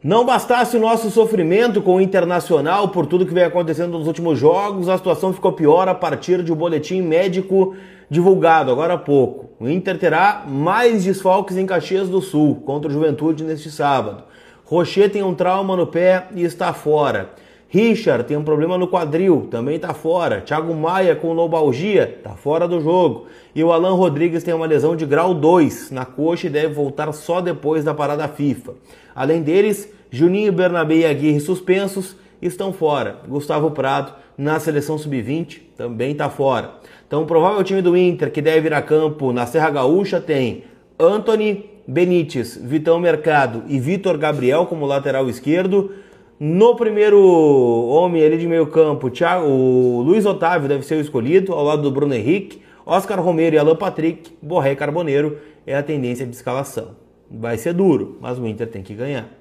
Não bastasse o nosso sofrimento com o Internacional por tudo que vem acontecendo nos últimos jogos, a situação ficou pior a partir de um boletim médico divulgado agora há pouco. O Inter terá mais desfalques em Caxias do Sul contra o Juventude neste sábado. Rocher tem um trauma no pé e está fora. Richard tem um problema no quadril, também está fora. Thiago Maia com lobalgia, está fora do jogo. E o Alan Rodrigues tem uma lesão de grau 2 na coxa e deve voltar só depois da parada FIFA. Além deles, Juninho, Bernabé e Aguirre suspensos estão fora. Gustavo Prado, na seleção sub-20, também está fora. Então o provável time do Inter que deve vir a campo na Serra Gaúcha tem Antony, Benítez, Vitão Mercado e Vitor Gabriel como lateral esquerdo. No primeiro homem ali de meio campo, o Luiz Otávio deve ser o escolhido, ao lado do Bruno Henrique, Oscar Romero e Alan Patrick, Borré Carboneiro é a tendência de escalação. Vai ser duro, mas o Inter tem que ganhar.